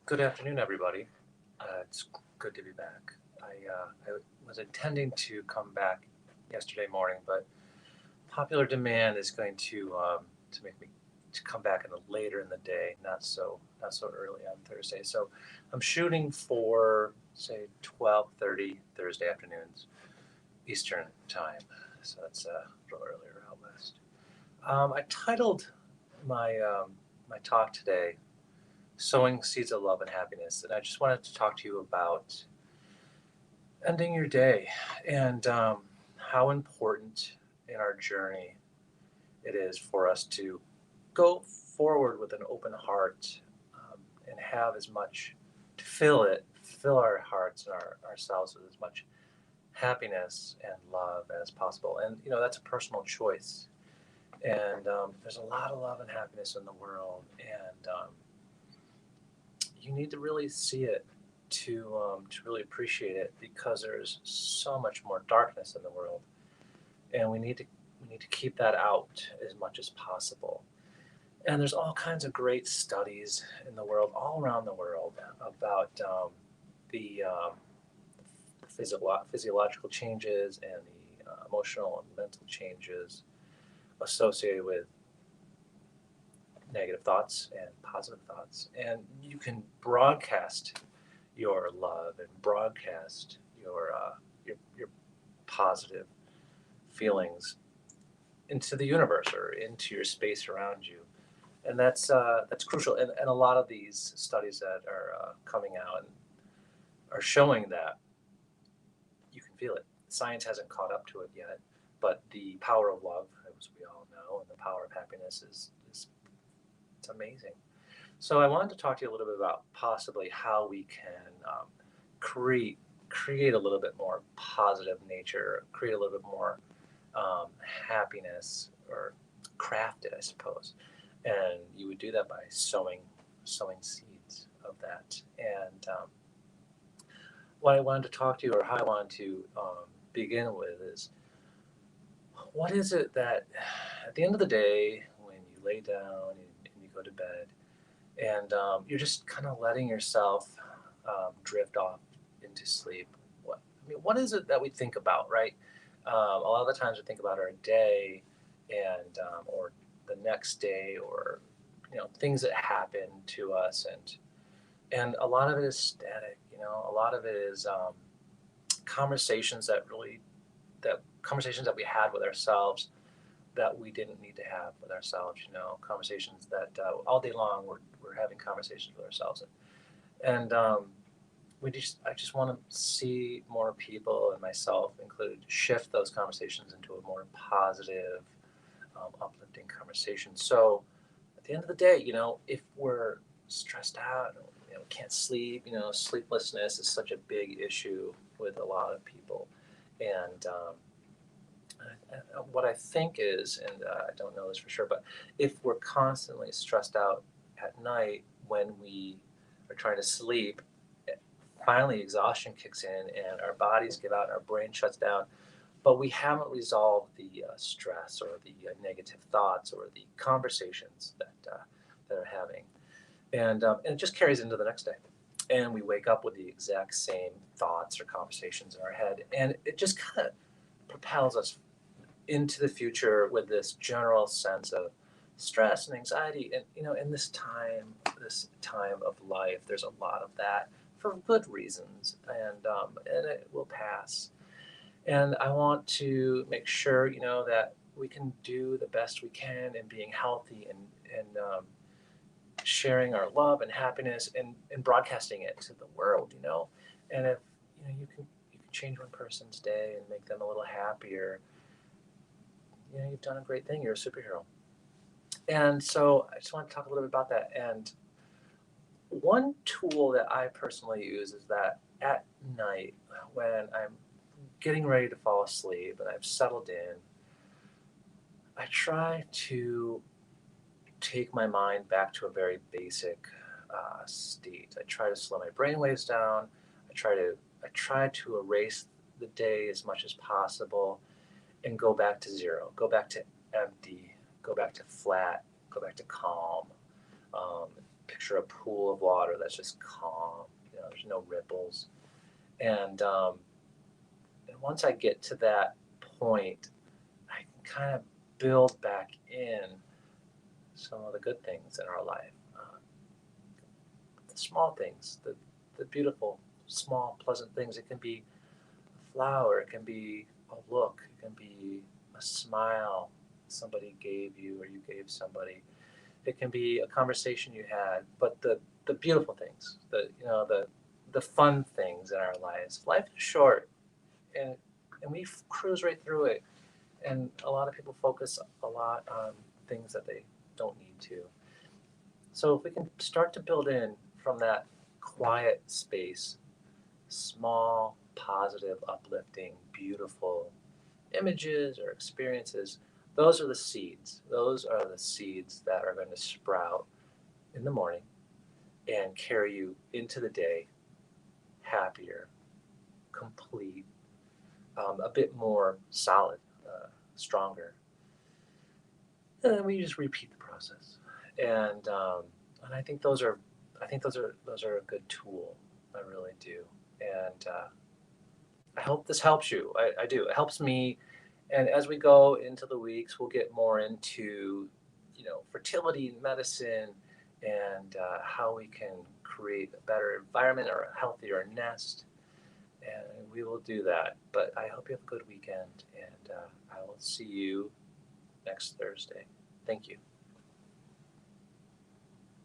Good afternoon, everybody. It's good to be back. I was intending to come back yesterday morning, but popular demand is going to make me to come back later in the day, not so early on Thursday. So I'm shooting for say 12:30 Thursday afternoons Eastern time. So that's a little earlier out west. I titled my talk today "Sowing Seeds of Love and Happiness," and I just wanted to talk to you about ending your day and how important in our journey it is for us to go forward with an open heart and have as much to fill our hearts and ourselves with as much happiness and love as possible. And that's a personal choice. And there's a lot of love and happiness in the world, and you need to really see it to really appreciate it, because there's so much more darkness in the world, and we need to keep that out as much as possible. And there's all kinds of great studies in the world, all around the world, about the physiological changes and the emotional and mental changes associated with negative thoughts and positive thoughts. And you can broadcast your love and broadcast your positive feelings into the universe or into your space around you, and that's crucial. And a lot of these studies that are coming out and are showing that you can feel it. Science hasn't caught up to it yet, but the power of love, as we all know, and the power of happiness is it's amazing. So I wanted to talk to you a little bit about possibly how we can create create a little bit more positive nature, create a little bit more happiness, or craft it, I suppose. And you would do that by sowing seeds of that. And what I wanted to talk to you, or how I wanted to begin with, is what is it that at the end of the day, when you lay down and you go to bed, and you're just kind of letting yourself drift off into sleep. What is it that we think about, right? A lot of the times we think about our day, and or the next day, or things that happen to us, and a lot of it is static. A lot of it is conversations that conversations that we had with ourselves that we didn't need to have with ourselves. Conversations that all day long we're having conversations with ourselves, and I just want to see more people, and myself included, shift those conversations into a more positive, uplifting conversation. So at the end of the day, if we're stressed out, can't sleep, sleeplessness is such a big issue with a lot of people. And what I think is, and I don't know this for sure, but if we're constantly stressed out at night when we are trying to sleep, finally exhaustion kicks in and our bodies give out and our brain shuts down, but we haven't resolved the stress, or the negative thoughts, or the conversations that are having, and it just carries into the next day, and we wake up with the exact same thoughts or conversations in our head, and it just kind of propels us into the future with this general sense of stress and anxiety. And in this time of life, there's a lot of that for good reasons, and it will pass. And I want to make sure that we can do the best we can in being healthy, and sharing our love and happiness, and broadcasting it to the world. And if you can change one person's day and make them a little happier, you've done a great thing. You're a superhero. And so I just want to talk a little bit about that. And one tool that I personally use is that at night, when I'm getting ready to fall asleep and I've settled in, I try to take my mind back to a very basic state. I try to slow my brain waves down. I try to erase the day as much as possible, and go back to zero, go back to empty, go back to flat, go back to calm. Um, picture a pool of water that's just calm. There's no ripples. And, and once I get to that point, I can kind of build back in some of the good things in our life. The small things, the beautiful, small, pleasant things. It can be a flower, it can be a look, it can be a smile somebody gave you or you gave somebody. It can be a conversation you had, but the beautiful things, the fun things in our lives. Life is short, and we cruise right through it. And a lot of people focus a lot on things that they don't need to. So if we can start to build in from that quiet space, small, positive, uplifting, beautiful images or experiences, those are the seeds. Those are the seeds that are going to sprout in the morning and carry you into the day happier, complete, a bit more solid, stronger. And then we just repeat the process. And I think those are a good tool. I really do. And I hope this helps you. I do. It helps me. And as we go into the weeks, we'll get more into, fertility medicine and how we can create a better environment or a healthier nest. And we will do that. But I hope you have a good weekend, and I will see you next Thursday. Thank you.